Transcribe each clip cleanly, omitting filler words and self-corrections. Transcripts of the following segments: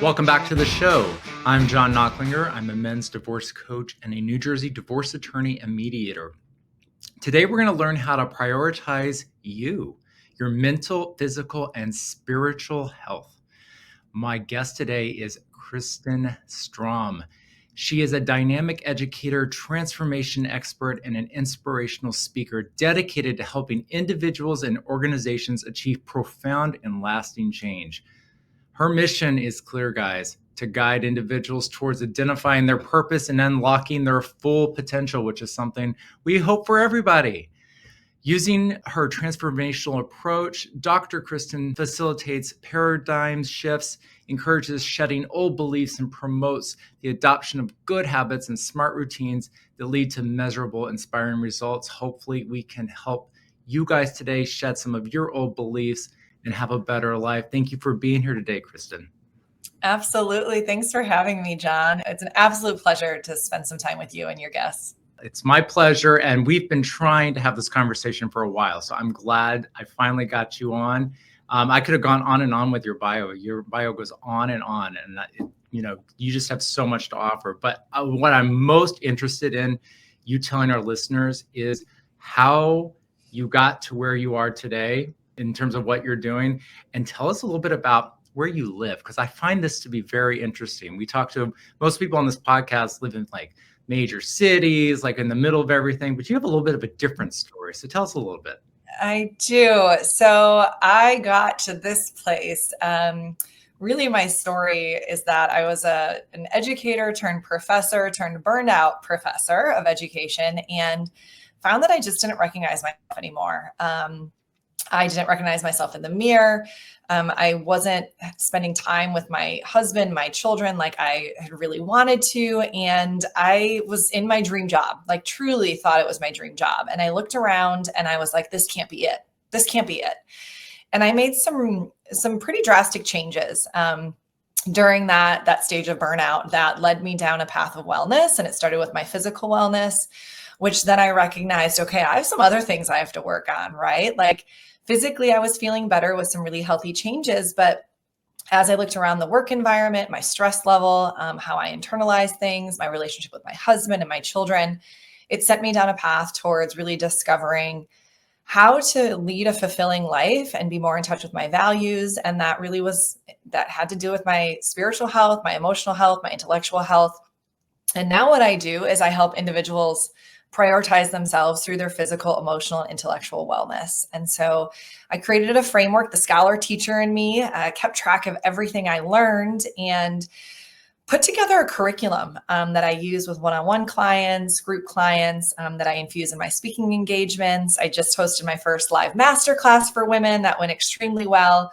Welcome back to the show. I'm John Knocklinger. I'm a men's divorce coach and a New Jersey divorce attorney and mediator. Today, we're going to learn how to prioritize you, your mental, physical, and spiritual health. My guest today is Kristen Strom. She is a dynamic educator, transformation expert, and an inspirational speaker dedicated to helping individuals and organizations achieve profound and lasting change. Her mission is clear, guys, to guide individuals towards identifying their purpose and unlocking their full potential, which is something we hope for everybody. Using her transformational approach, Dr. Kristen facilitates paradigm shifts, encourages shedding old beliefs, and promotes the adoption of good habits and smart routines that lead to measurable, inspiring results. Hopefully, we can help you guys today shed some of your old beliefs and have a better life. Thank you for being here today, Kristen. Absolutely. Thanks for having me, John. It's an absolute pleasure to spend some time with you and your guests. It's my pleasure. And we've been trying to have this conversation for a while. So I'm glad I finally got you on. I could have gone on and on with your bio. Your bio goes on. And you just have so much to offer. But what I'm most interested in you telling our listeners is how you got to where you are today in terms of what you're doing. And tell us a little bit about where you live, because I find this to be very interesting. We talk to most people on this podcast live in like major cities, like in the middle of everything, but you have a little bit of a different story. So tell us a little bit. I do. So I got to this place. Really, my story is that I was an educator turned professor turned burnout professor of education, and found that I just didn't recognize myself anymore. I didn't recognize myself in the mirror. I wasn't spending time with my husband, my children, like I had really wanted to. And I was in my dream job, like truly thought it was my dream job. And I looked around and I was like, this can't be it. This can't be it. And I made some pretty drastic changes during that stage of burnout that led me down a path of wellness. And it started with my physical wellness, which then I recognized, okay, I have some other things I have to work on, right? Like physically, I was feeling better with some really healthy changes. But as I looked around the work environment, my stress level, how I internalize things, my relationship with my husband and my children, it set me down a path towards really discovering how to lead a fulfilling life and be more in touch with my values. And that had to do with my spiritual health, my emotional health, my intellectual health. And now what I do is I help individuals prioritize themselves through their physical, emotional, and intellectual wellness. And so I created a framework. The scholar teacher in me kept track of everything I learned and put together a curriculum that I use with one-on-one clients, group clients, that I infuse in my speaking engagements. I just hosted my first live masterclass for women that went extremely well.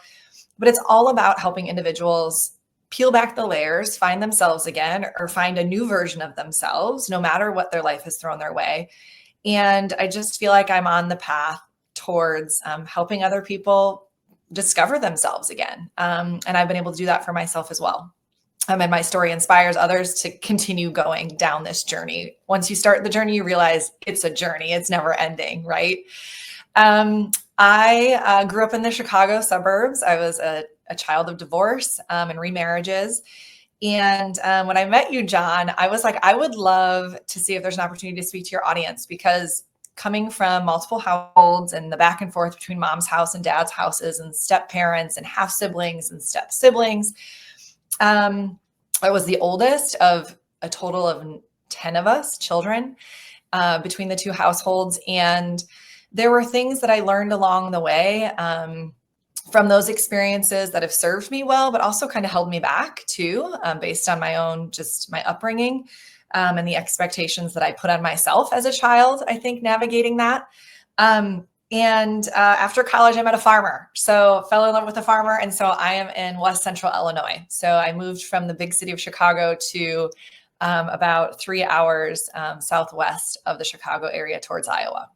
But it's all about helping individuals peel back the layers, find themselves again, or find a new version of themselves, no matter what their life has thrown their way. And I just feel like I'm on the path towards helping other people discover themselves again. And I've been able to do that for myself as well. And my story inspires others to continue going down this journey. Once you start the journey, you realize it's a journey. It's never ending, right? I grew up in the Chicago suburbs. I was a child of divorce and remarriages. And when I met you, John, I was like, I would love to see if there's an opportunity to speak to your audience, because coming from multiple households and the back and forth between mom's house and dad's houses and step parents and half siblings and step siblings, I was the oldest of a total of 10 of us children between the two households. And there were things that I learned along the way from those experiences that have served me well, but also kind of held me back too, based on my own, just my upbringing and the expectations that I put on myself as a child, I think, navigating that. And after college, I met a farmer. So fell in love with a farmer. And so I am in West Central Illinois. So I moved from the big city of Chicago to about 3 hours southwest of the Chicago area towards Iowa.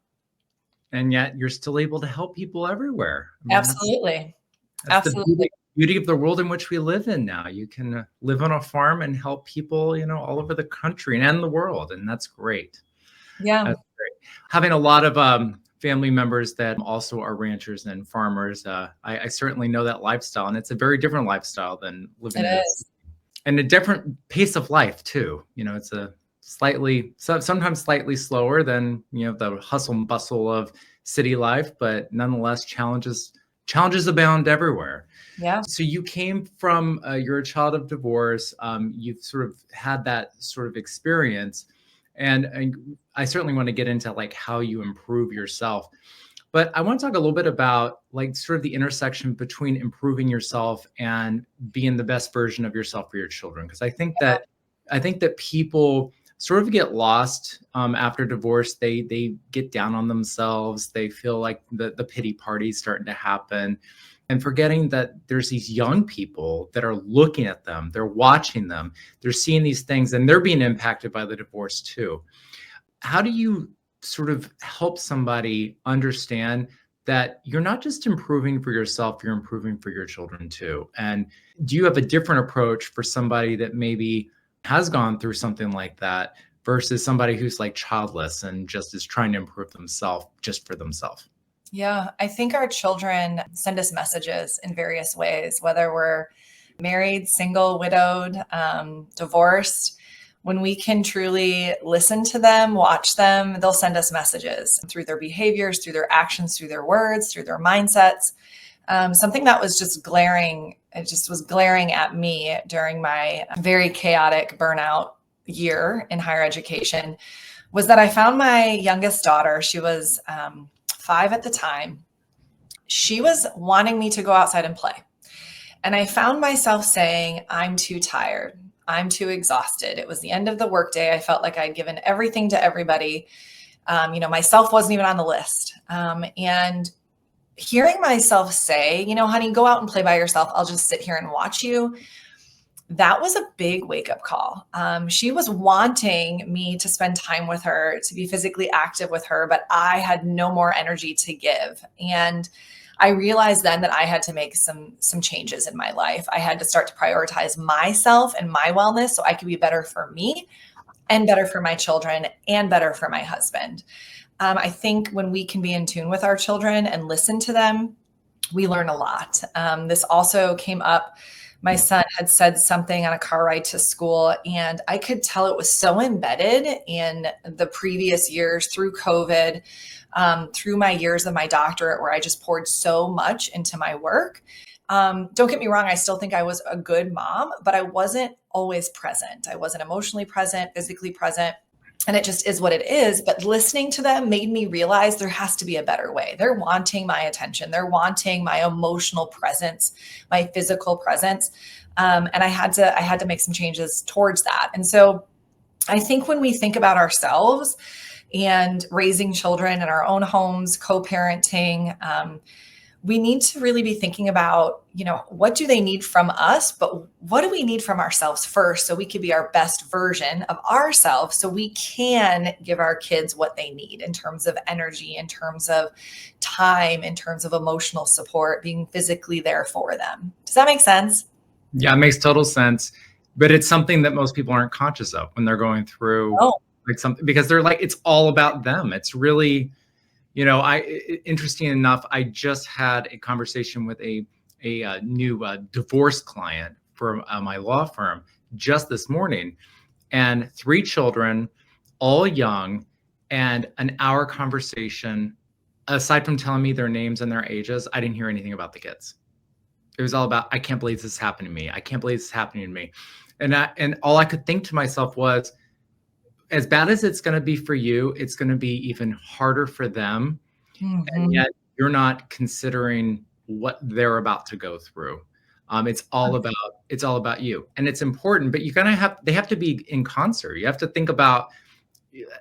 And yet you're still able to help people everywhere. I mean, Absolutely. that's Absolutely. the beauty of the world in which we live in now. You can live on a farm and help people, all over the country and the world. And that's great. Yeah. That's great. Having a lot of family members that also are ranchers and farmers, I certainly know that lifestyle. And it's a very different lifestyle than living It in is. and a different pace of life too. It's a sometimes slightly slower than the hustle and bustle of city life, but nonetheless challenges abound everywhere. Yeah. So you came from you're a child of divorce. You've sort of had that sort of experience, and I certainly want to get into like how you improve yourself. But I want to talk a little bit about like sort of the intersection between improving yourself and being the best version of yourself for your children. Because I think that people sort of get lost after divorce. They get down on themselves. They feel like the pity party is starting to happen, and forgetting that there's these young people that are looking at them. They're watching them. They're seeing these things, and they're being impacted by the divorce too. How do you sort of help somebody understand that you're not just improving for yourself, you're improving for your children too? And do you have a different approach for somebody that maybe has gone through something like that versus somebody who's like childless and just is trying to improve themselves just for themselves? Yeah, I think our children send us messages in various ways, whether we're married, single, widowed, divorced. When we can truly listen to them, watch them, they'll send us messages through their behaviors, through their actions, through their words, through their mindsets. Something that was just glaring, it just was glaring at me during my very chaotic burnout year in higher education, was that I found my youngest daughter. She was 5 at the time. She was wanting me to go outside and play. And I found myself saying, I'm too tired. I'm too exhausted. It was the end of the workday. I felt like I'd given everything to everybody. Myself wasn't even on the list. And hearing myself say, honey, go out and play by yourself. I'll just sit here and watch you. That was a big wake-up call. She was wanting me to spend time with her, to be physically active with her, but I had no more energy to give. And I realized then that I had to make some changes in my life. I had to start to prioritize myself and my wellness so I could be better for me and better for my children and better for my husband. I think when we can be in tune with our children and listen to them, we learn a lot. This also came up. My son had said something on a car ride to school, and I could tell it was so embedded in the previous years through COVID, through my years of my doctorate, where I just poured so much into my work. Don't get me wrong, I still think I was a good mom, but I wasn't always present. I wasn't emotionally present, physically present. And it just is what it is. But listening to them made me realize there has to be a better way. They're wanting my attention. They're wanting my emotional presence, my physical presence. And I had to make some changes towards that. And so I think when we think about ourselves and raising children in our own homes, co-parenting, we need to really be thinking about, what do they need from us, but what do we need from ourselves first so we can be our best version of ourselves so we can give our kids what they need in terms of energy, in terms of time, in terms of emotional support, being physically there for them. Does that make sense? Yeah, it makes total sense. But it's something that most people aren't conscious of when they're going through Oh, like something, because they're like, it's all about them. It's really, interesting enough, I just had a conversation with a new divorce client for my law firm just this morning, and 3 children, all young, and an hour conversation. Aside from telling me their names and their ages, I didn't hear anything about the kids. It was all about, I can't believe this is happening to me. I can't believe this is happening to me. And all I could think to myself was, as bad as it's going to be for you, it's going to be even harder for them. And mhm. yet you're not considering what they're about to go through. It's all about you, and it's important. But they have to be in concert. You have to think about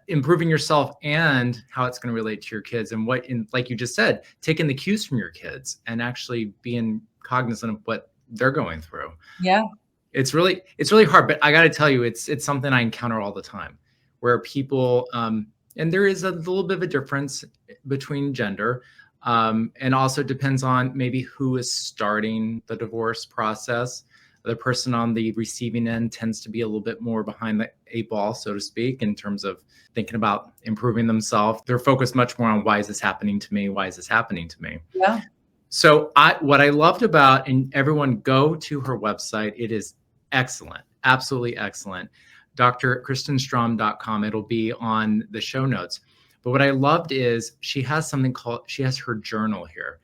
improving yourself and how it's going to relate to your kids, and like you just said, taking the cues from your kids and actually being cognizant of what they're going through. Yeah. It's really hard, but I got to tell you, it's something I encounter all the time, where people, and there is a little bit of a difference between gender, and also depends on maybe who is starting the divorce process. The person on the receiving end tends to be a little bit more behind the 8 ball, so to speak, in terms of thinking about improving themselves. They're focused much more on, why is this happening to me? Why is this happening to me? Yeah. So what I loved about, and everyone go to her website, it is excellent. Absolutely excellent. drkristenstrom.com. It'll be on the show notes. But what I loved is she has her journal here.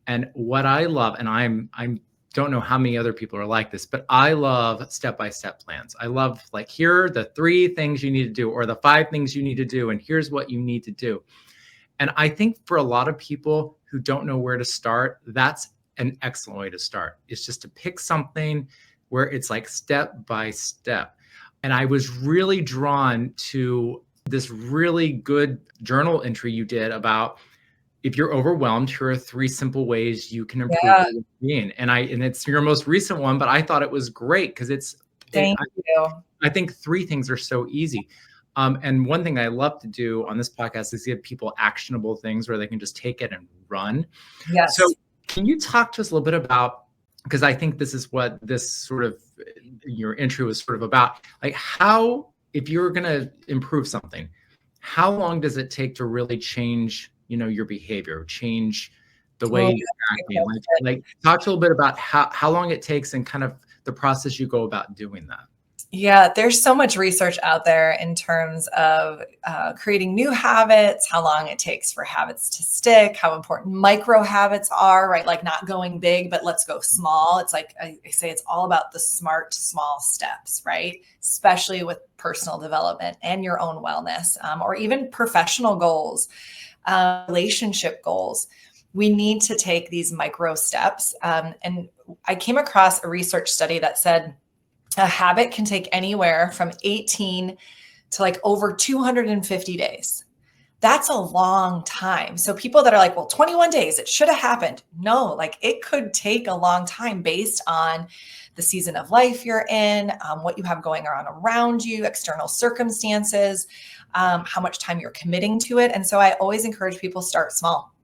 And what I love, and I'm don't know how many other people are like this, but I love step-by-step plans. I love like, here are the 3 things you need to do, or the 5 things you need to do, and here's what you need to do. And I think for a lot of people who don't know where to start, that's an excellent way to start. It's just to pick something where it's like step by step. And I was really drawn to this really good journal entry you did about, if you're overwhelmed, here are 3 simple ways you can improve Yeah, your well-being. And it's your most recent one, but I thought it was great because thank you. I think 3 things are so easy. And one thing I love to do on this podcast is give people actionable things where they can just take it and run. So Yes. can you talk to us a little bit about, because I think this is what this sort of, your intro is sort of about, like, how, if you're going to improve something, how long does it take to really change, your behavior, change the way Oh, you're that's a good acting? question. Like talk to a little bit about how long it takes and kind of the process you go about doing that. Yeah, there's so much research out there in terms of creating new habits, how long it takes for habits to stick, how important micro habits are, right? Like not going big, but let's go small. It's like I say, it's all about the smart, small steps, right? Especially with personal development and your own wellness, or even professional goals, relationship goals. We need to take these micro steps. And I came across a research study that said, a habit can take anywhere from 18 to like over 250 days. That's a long time. So people that are like, well, 21 days, it should have happened. No, like it could take a long time based on the season of life you're in, what you have going on around you, external circumstances, how much time you're committing to it. And so I always encourage people start small,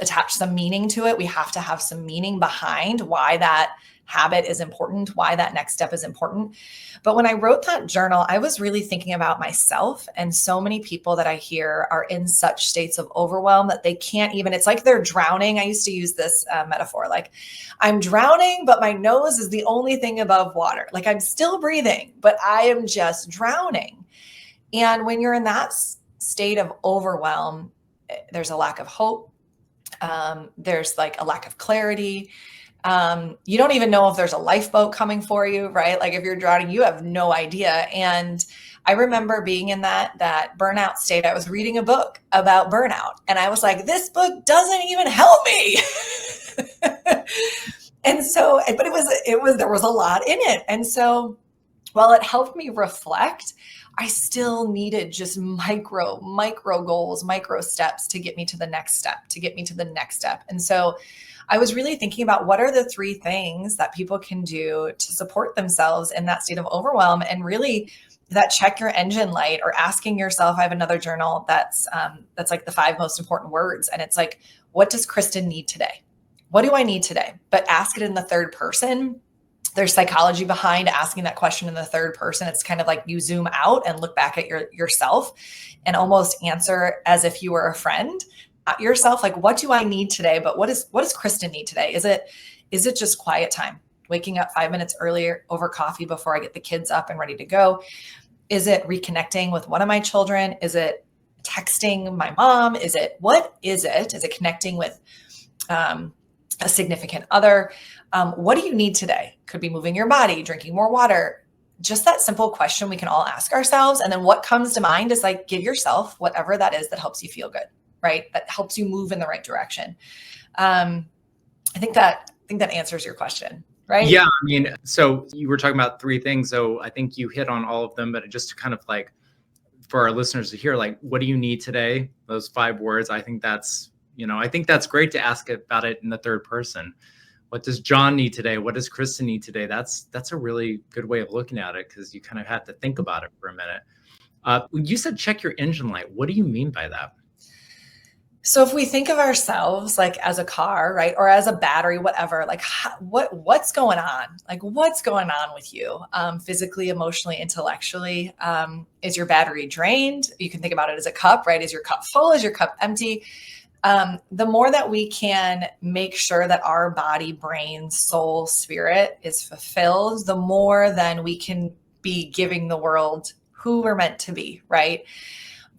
attach some meaning to it. We have to have some meaning behind why that habit is important, why that next step is important. But when I wrote that journal, I was really thinking about myself, and so many people that I hear are in such states of overwhelm that they can't even, it's like they're drowning. I used to use this metaphor, like I'm drowning, but my nose is the only thing above water. Like I'm still breathing, but I am just drowning. And when you're in that state of overwhelm, there's a lack of hope. There's like a lack of clarity. You don't even know if there's a lifeboat coming for you, right? Like if you're drowning, you have no idea. And I remember being in that burnout state. I was reading a book about burnout, and I was like, this book doesn't even help me. And so, but there was a lot in it. And so while it helped me reflect, I still needed just micro goals, micro steps to get me to the next step, to get me to the next step. And so I was really thinking about what are the 3 things that people can do to support themselves in that state of overwhelm, and really that check your engine light, or asking yourself. I have another journal that's like the 5 most important words. And it's like, what does Kristen need today? What do I need today? But ask it in the third person. There's psychology behind asking that question in the third person. It's kind of like you zoom out and look back at yourself and almost answer as if you were a friend, not yourself. Like, what do I need today? But what does Kristen need today? Is it just quiet time? Waking up 5 minutes earlier over coffee before I get the kids up and ready to go? Is it reconnecting with one of my children? Is it texting my mom? What is it? Is it connecting with a significant other? What do you need today? Could be moving your body, drinking more water. Just that simple question we can all ask ourselves. And then what comes to mind is like, give yourself whatever that is that helps you feel good, right? That helps you move in the right direction. I think that answers your question, right? Yeah, I mean, so you were talking about 3 things. So I think you hit on all of them, but just to kind of like, for our listeners to hear, like, what do you need today? Those 5 words. I think that's great to ask about it in the third person. What does John need today? What does Kristen need today? That's a really good way of looking at it, because you kind of have to think about it for a minute. You said check your engine light. What do you mean by that? So if we think of ourselves like as a car, right, or as a battery, whatever, like what's going on? Like what's going on with you, physically, emotionally, intellectually? Is your battery drained? You can think about it as a cup, right? Is your cup full? Is your cup empty? The more that we can make sure that our body, brain, soul, spirit is fulfilled, the more then we can be giving the world who we're meant to be, right?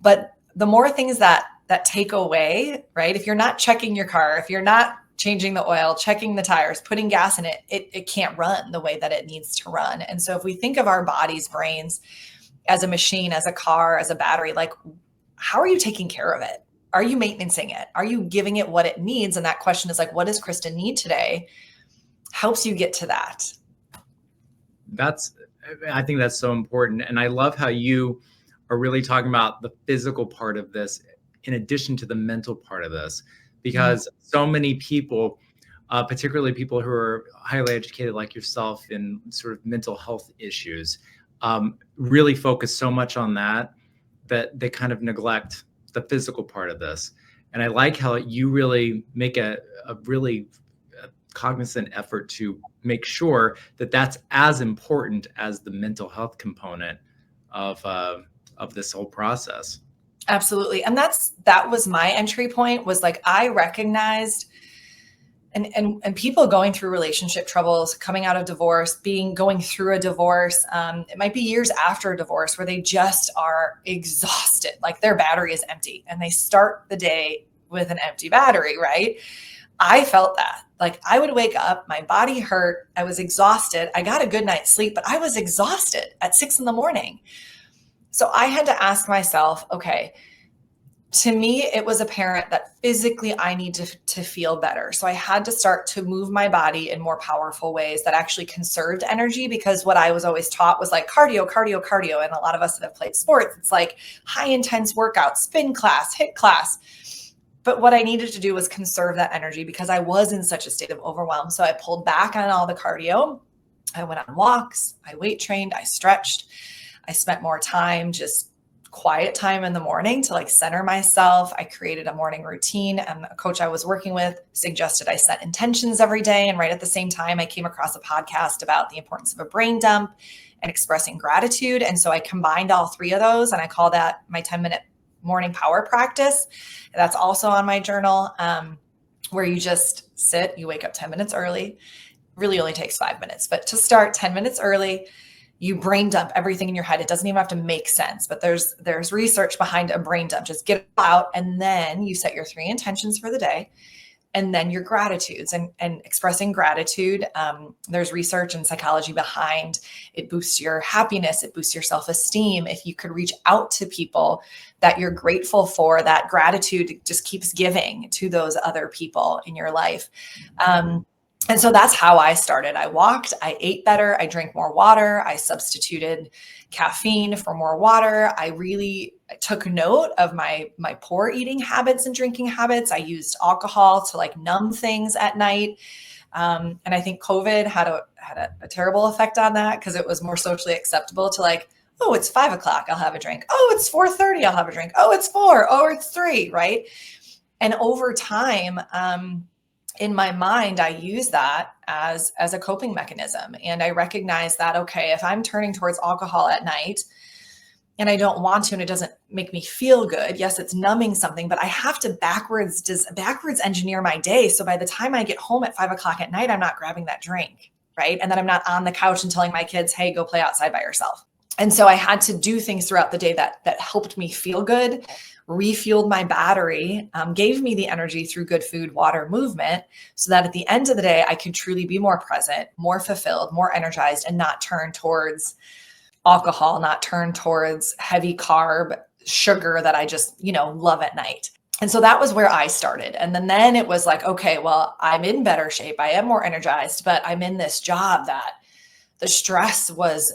But the more things that take away, right? If you're not checking your car, if you're not changing the oil, checking the tires, putting gas in it, it can't run the way that it needs to run. And so if we think of our bodies, brains as a machine, as a car, as a battery, like, how are you taking care of it? Are you maintaining it? Are you giving it what it needs? And that question is like, what does Kristen need today? Helps you get to that. I think that's so important. And I love how you are really talking about the physical part of this in addition to the mental part of this, because so many people, particularly people who are highly educated like yourself in sort of mental health issues, really focus so much on that they kind of neglect the physical part of this. And I like how you really make a really cognizant effort to make sure that that's as important as the mental health component of this whole process. Absolutely. And that was my entry point, was like, I recognized and people going through relationship troubles, coming out of divorce, going through a divorce. It might be years after a divorce where they just are exhausted, like their battery is empty, and they start the day with an empty battery, right? I felt that. Like, I would wake up, my body hurt, I was exhausted. I got a good night's sleep, but I was exhausted at 6 a.m. So I had to ask myself, okay, to me, it was apparent that physically I need to feel better. So I had to start to move my body in more powerful ways that actually conserved energy, because what I was always taught was like cardio, cardio, cardio. And a lot of us that have played sports, it's like high intense workout, spin class, HIIT class. But what I needed to do was conserve that energy because I was in such a state of overwhelm. So I pulled back on all the cardio. I went on walks, I weight trained, I stretched. I spent more time, just quiet time in the morning to like center myself. I created a morning routine, and a coach I was working with suggested I set intentions every day. And right at the same time, I came across a podcast about the importance of a brain dump and expressing gratitude. And so I combined all three of those, and I call that my 10-minute morning power practice. That's also on my journal, where you just sit, you wake up 10 minutes early. Really only takes 5 minutes, but to start 10 minutes early, you brain dump everything in your head. It doesn't even have to make sense, but there's research behind a brain dump. Just get it out, and then you set your 3 intentions for the day, and then your gratitudes and expressing gratitude. There's research and psychology behind it. Boosts your happiness. It boosts your self-esteem. If you could reach out to people that you're grateful for, that gratitude just keeps giving to those other people in your life. And so that's how I started. I walked, I ate better, I drank more water, I substituted caffeine for more water. I really took note of my poor eating habits and drinking habits. I used alcohol to like numb things at night. And I think COVID had a terrible effect on that, because it was more socially acceptable to like, oh, it's 5 o'clock, I'll have a drink. Oh, it's 4:30, I'll have a drink. Oh, it's 4. Oh, it's 3, right? And over time, in my mind, I use that as a coping mechanism. And I recognize that, okay, if I'm turning towards alcohol at night and I don't want to, and it doesn't make me feel good, yes, it's numbing something, but I have to backwards engineer my day. So by the time I get home at 5 o'clock at night, I'm not grabbing that drink, right? And then I'm not on the couch and telling my kids, hey, go play outside by yourself. And so I had to do things throughout the day that helped me feel good, refueled my battery, gave me the energy through good food, water, movement, so that at the end of the day, I could truly be more present, more fulfilled, more energized, and not turn towards alcohol, not turn towards heavy carb sugar that I just, love at night. And so that was where I started. And then it was like, okay, well, I'm in better shape. I am more energized, but I'm in this job that the stress was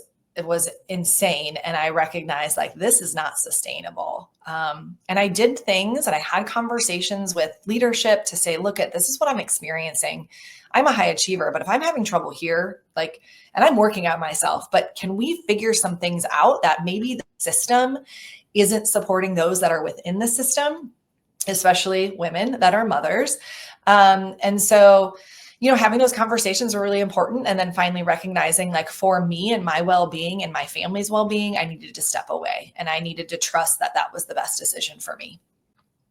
insane. And I recognized like, this is not sustainable. And I did things, and I had conversations with leadership to say, look, this is what I'm experiencing. I'm a high achiever, but if I'm having trouble here, and I'm working out myself, but can we figure some things out that maybe the system isn't supporting those that are within the system, especially women that are mothers. And so, having those conversations were really important. And then finally recognizing, like, for me and my well-being and my family's well-being, I needed to step away, and I needed to trust that that was the best decision for me.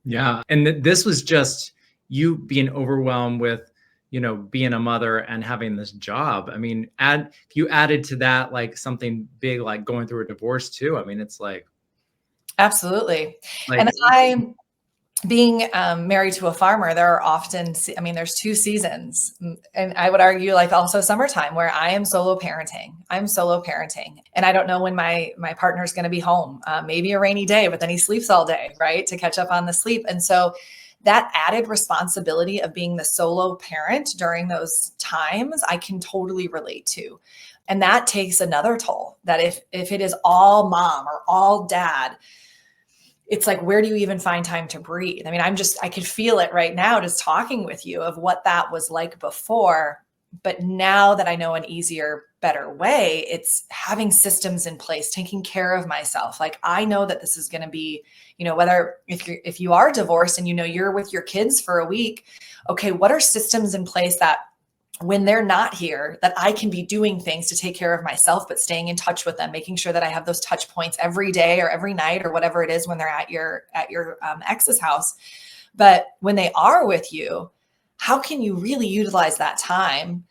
Yeah. And this was just you being overwhelmed with being a mother and having this job. I mean, if you added to that like something big, like going through a divorce too, I mean, it's Absolutely. like And I, being married to a farmer, there are often, I mean, there's 2 seasons, and I would argue like also summertime where I am solo parenting. I'm solo parenting, and I don't know when my partner's going to be home. Maybe a rainy day, but then he sleeps all day, right, to catch up on the sleep. And so that added responsibility of being the solo parent during those times, I can totally relate to. And that takes another toll. That if it is all mom or all dad, it's like, where do you even find time to breathe? I mean, I could feel it right now just talking with you of what that was like before. But now that I know an easier, better way, it's having systems in place, taking care of myself. Like, I know that this is going to be, whether if you are divorced and you're with your kids for a week, okay, what are systems in place that when they're not here, that I can be doing things to take care of myself, but staying in touch with them, making sure that I have those touch points every day or every night or whatever it is when they're at your ex's house. But when they are with you, how can you really utilize that time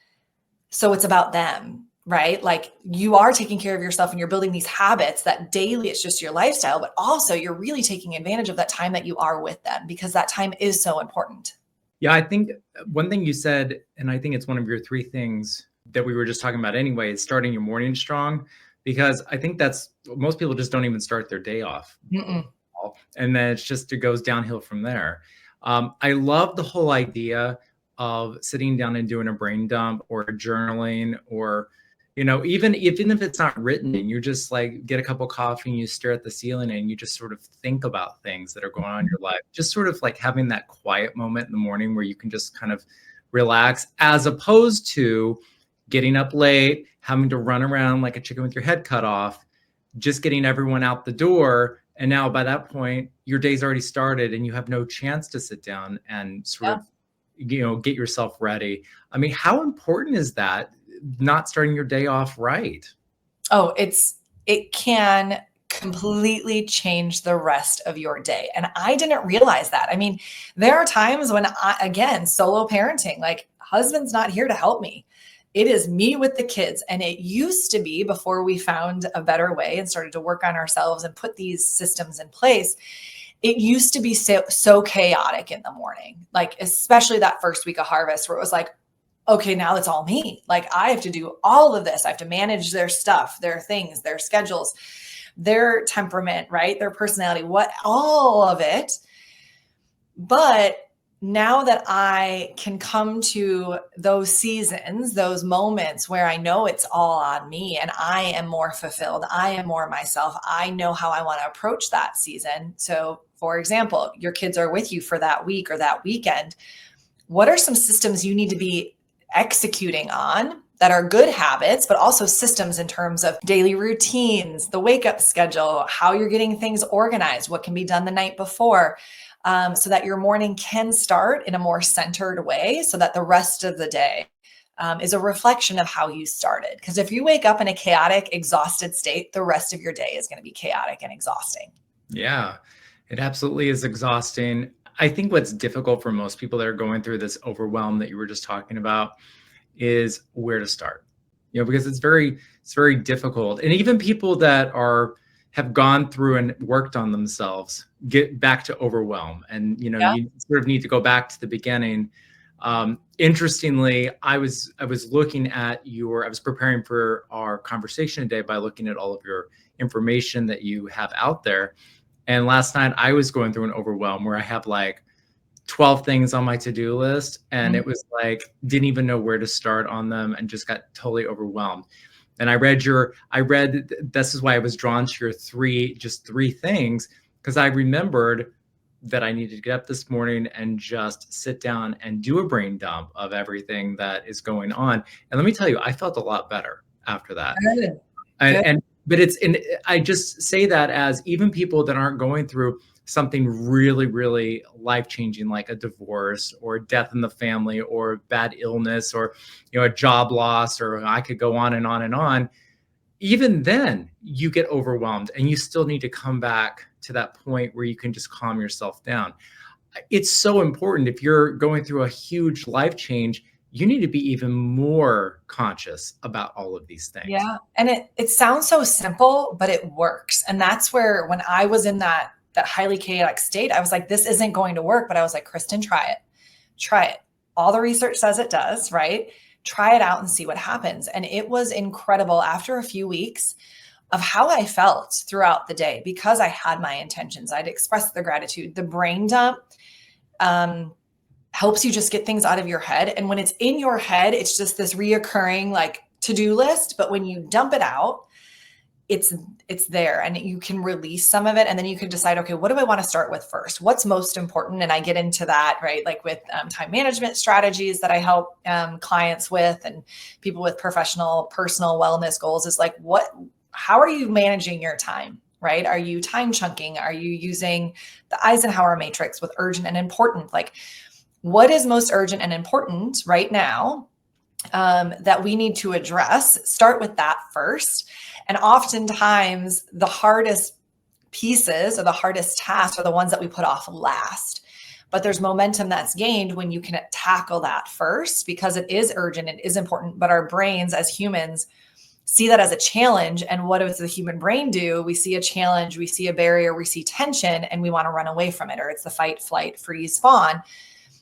so it's about them, right? Like, you are taking care of yourself and you're building these habits that daily it's just your lifestyle, but also you're really taking advantage of that time that you are with them, because that time is so important. Yeah, I think one thing you said, and I think it's one of your 3 things that we were just talking about anyway, is starting your morning strong, because I think that's most people just don't even start their day off. Mm-mm. And then it goes downhill from there. I love the whole idea of sitting down and doing a brain dump or journaling, or even if it's not written and you just like get a cup of coffee and you stare at the ceiling and you just sort of think about things that are going on in your life, just sort of like having that quiet moment in the morning where you can just kind of relax, as opposed to getting up late, having to run around like a chicken with your head cut off, just getting everyone out the door. And now by that point, your day's already started and you have no chance to sit down and sort Yeah. of, get yourself ready. I mean, how important is that, not starting your day off right? Oh, it can completely change the rest of your day. And I didn't realize that. I mean, there are times when again, solo parenting, like, husband's not here to help me. It is me with the kids. And it used to be, before we found a better way and started to work on ourselves and put these systems in place, it used to be so chaotic in the morning, like especially that first week of harvest, where it was like, okay, now it's all me. Like, I have to do all of this. I have to manage their stuff, their things, their schedules, their temperament, right? Their personality, all of it. But now that I can come to those seasons, those moments where I know it's all on me and I am more fulfilled, I am more myself, I know how I want to approach that season. So, for example, your kids are with you for that week or that weekend. What are some systems you need to be executing on that are good habits, but also systems in terms of daily routines, the wake up schedule, how you're getting things organized, what can be done the night before, so that your morning can start in a more centered way, so that the rest of the day is a reflection of how you started. Because if you wake up in a chaotic, exhausted state, the rest of your day is going to be chaotic and exhausting. Yeah, it absolutely is exhausting. I think what's difficult for most people that are going through this overwhelm that you were just talking about is where to start. Because it's very difficult. And even people that have gone through and worked on themselves get back to overwhelm. And Yeah. you sort of need to go back to the beginning. Interestingly, I was looking at I was preparing for our conversation today by looking at all of your information that you have out there. And last night I was going through an overwhelm where I have like 12 things on my to-do list, and Mhm. it was like didn't even know where to start on them and just got totally overwhelmed. And I read this is why I was drawn to your three things, because I remembered that I needed to get up this morning and just sit down and do a brain dump of everything that is going on. And let me tell you, I felt a lot better after that. Good. And, Good. and but I just say that as even people that aren't going through something really, really life-changing, like a divorce or death in the family or bad illness or a job loss, or I could go on and on and on. Even then, you get overwhelmed and you still need to come back to that point where you can just calm yourself down. It's so important. If you're going through a huge life change, you need to be even more conscious about all of these things. Yeah. And it sounds so simple, but it works. And that's where when I was in that highly chaotic state, I was like, this isn't going to work. But I was like, Kristen, try it. Try it. All the research says it does, right? Try it out and see what happens. And it was incredible after a few weeks of how I felt throughout the day because I had my intentions. I'd expressed the gratitude. The brain dump helps you just get things out of your head. And when it's in your head, it's just this reoccurring like to-do list. But when you dump it out, it's there and you can release some of it. And then you can decide, okay, what do I want to start with first? What's most important? And I get into that, right? Like with time management strategies that I help clients with and people with professional, personal wellness goals is like, how are you managing your time? Right? Are you time chunking? Are you using the Eisenhower matrix with urgent and important? Like, what is most urgent and important right now that we need to address? Start with that first. And oftentimes the hardest pieces or the hardest tasks are the ones that we put off last. But there's momentum that's gained when you can tackle that first because it is urgent, it is important. But our brains as humans see that as a challenge. And what does the human brain do? We see a challenge, we see a barrier, we see tension, and we want to run away from it, or it's the fight, flight, freeze, fawn.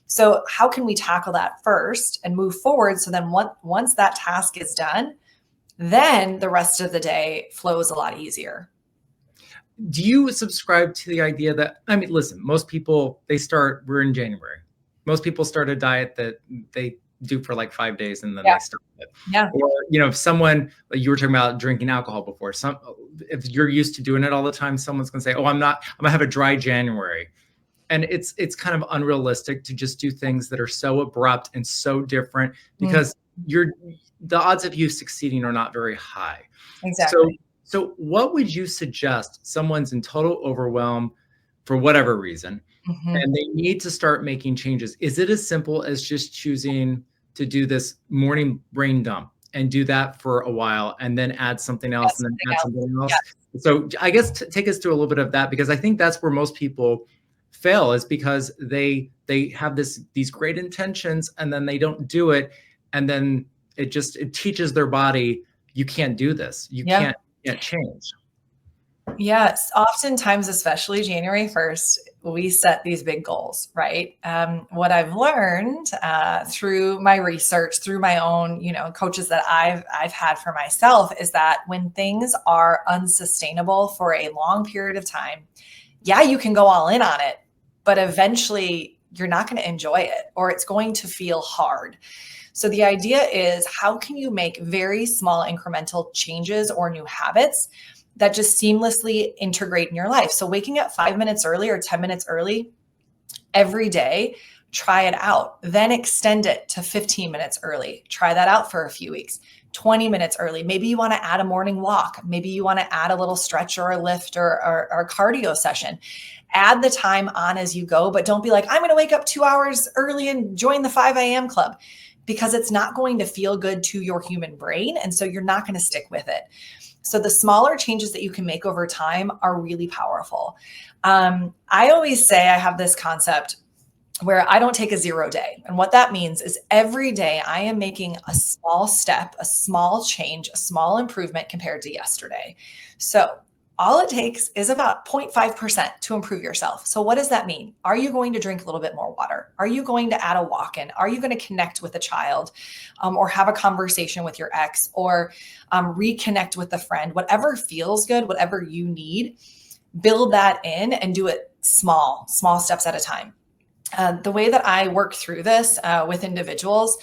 So how can we tackle that first and move forward? So then once that task is done, then the rest of the day flows a lot easier. Do you subscribe to the idea that, I mean, listen, most people, we're in January. Most people start a diet that they do for like 5 days and then they stop it. Yeah. Or, if someone, like you were talking about drinking alcohol before, if you're used to doing it all the time, someone's going to say, oh, I'm going to have a dry January. And it's kind of unrealistic to just do things that are so abrupt and so different because the odds of you succeeding are not very high. Exactly. So what would you suggest someone's in total overwhelm for whatever reason, and they need to start making changes? Is it as simple as just choosing to do this morning brain dump and do that for a while and then add something else and then add something else? Yes. So I guess take us through a little bit of that, because I think that's where most people fail, is because they have these great intentions and then they don't do it. And then it teaches their body, you can't do this. You can't change. Yes. Oftentimes, especially January 1st, we set these big goals, right? What I've learned through my research, through my own, coaches that I've had for myself, is that when things are unsustainable for a long period of time, you can go all in on it, but eventually you're not going to enjoy it, or it's going to feel hard. So the idea is, how can you make very small incremental changes or new habits that just seamlessly integrate in your life? So waking up 5 minutes early or 10 minutes early every day, try it out. Then extend it to 15 minutes early. Try that out for a few weeks. 20 minutes early. Maybe you want to add a morning walk. Maybe you want to add a little stretch or a lift or a cardio session. Add the time on as you go, but don't be like, I'm going to wake up 2 hours early and join the 5 a.m. club, because it's not going to feel good to your human brain. And so you're not going to stick with it. So the smaller changes that you can make over time are really powerful. I always say I have this concept where I don't take a 0 day. And what that means is every day I am making a small step, a small change, a small improvement compared to yesterday. So all it takes is about 0.5% to improve yourself. So what does that mean? Are you going to drink a little bit more water? Are you going to add a walk-in? Are you going to connect with a child, or have a conversation with your ex, or reconnect with a friend? Whatever feels good, whatever you need, build that in and do it small steps at a time. The way that I work through this with individuals,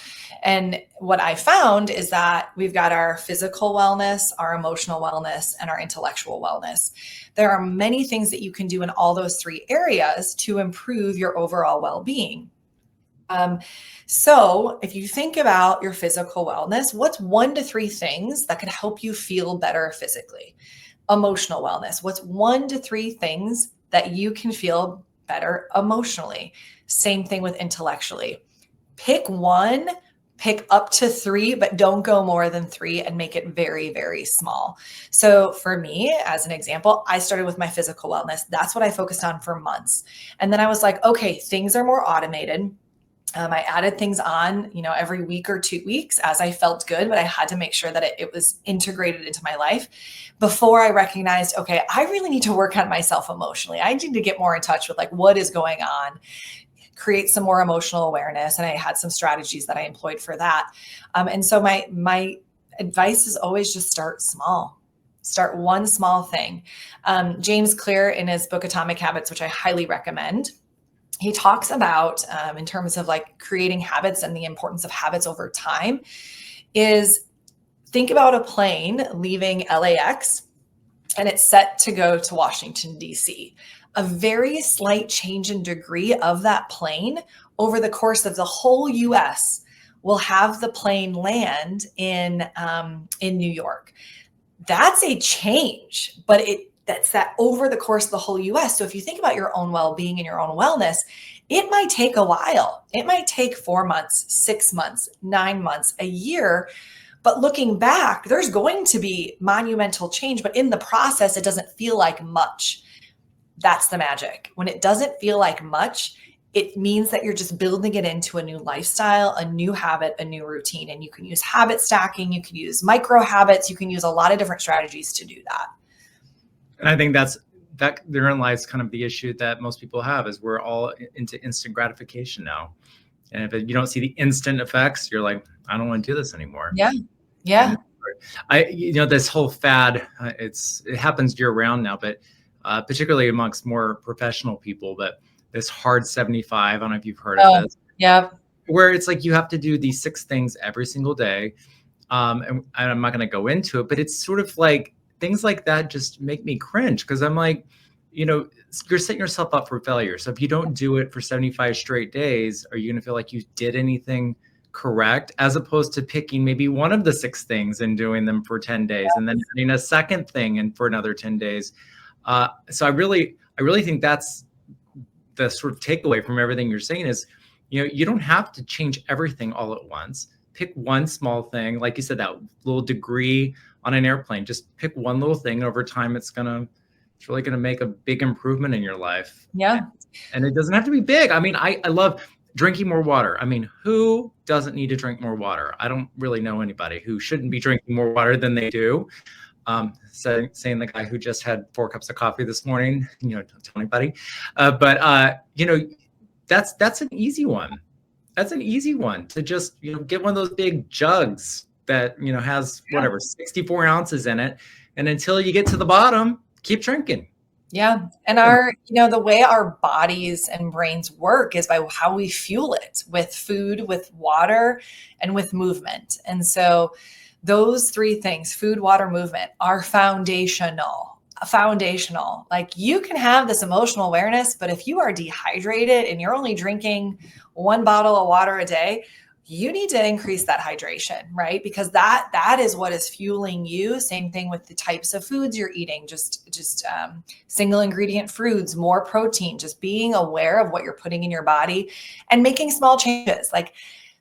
and what I found is that we've got our physical wellness, our emotional wellness, and our intellectual wellness. There are many things that you can do in all those 3 areas to improve your overall well-being. So if you think about your physical wellness, what's 1 to 3 things that could help you feel better physically? Emotional wellness, what's 1 to 3 things that you can feel better emotionally? Same thing with intellectually. Pick 1, pick up to 3, but don't go more than 3, and make it very, very small. So for me, as an example, I started with my physical wellness. That's what I focused on for months. And then I was like, okay, things are more automated. I added things on, every week or 2 weeks as I felt good, but I had to make sure that it was integrated into my life before I recognized, okay, I really need to work on myself emotionally. I need to get more in touch with like what is going on, create some more emotional awareness. And I had some strategies that I employed for that. And so my advice is always just start small. Start one small thing. James Clear, in his book Atomic Habits, which I highly recommend, he talks about, in terms of like creating habits and the importance of habits over time, is think about a plane leaving LAX and it's set to go to Washington, D.C. A very slight change in degree of that plane over the course of the whole U.S. will have the plane land in New York. That's a change, but that's that over the course of the whole US. So if you think about your own well-being and your own wellness, it might take a while. It might take 4 months, 6 months, 9 months, a year. But looking back, there's going to be monumental change, but in the process, it doesn't feel like much. That's the magic. When it doesn't feel like much, it means that you're just building it into a new lifestyle, a new habit, a new routine. And you can use habit stacking, you can use micro habits, you can use a lot of different strategies to do that. And I think that therein lies kind of the issue that most people have, is we're all into instant gratification now. And if you don't see the instant effects, you're like, I don't want to do this anymore. Yeah. Yeah. And this whole fad, it happens year round now, but particularly amongst more professional people, but this hard 75, I don't know if you've heard of this. Yeah. Where it's like you have to do these 6 things every single day. And I'm not going to go into it, but it's sort of like things like that just make me cringe, because I'm like, you're setting yourself up for failure. So if you don't do it for 75 straight days, are you going to feel like you did anything correct, as opposed to picking maybe one of the 6 things and doing them for 10 days and then adding a second thing and for another 10 days. So I really think that's the sort of takeaway from everything you're saying is, you don't have to change everything all at once. Pick one small thing. Like you said, that little degree on an airplane, just pick one little thing. Over time, it's really going to make a big improvement in your life. Yeah. And it doesn't have to be big. I mean, I love drinking more water. I mean, who doesn't need to drink more water? I don't really know anybody who shouldn't be drinking more water than they do. Saying the guy who just had 4 cups of coffee this morning, don't tell anybody. But that's an easy one. That's an easy one to just, get one of those big jugs that, has whatever, 64 ounces in it. And until you get to the bottom, keep drinking. Yeah. And the way our bodies and brains work is by how we fuel it, with food, with water, and with movement. And so those 3 things, food, water, movement, are foundational. Like, you can have this emotional awareness, but if you are dehydrated and you're only drinking 1 bottle of water a day, you need to increase that hydration, right? Because that is what is fueling you. Same thing with the types of foods you're eating, just single ingredient foods, more protein, just being aware of what you're putting in your body and making small changes. Like,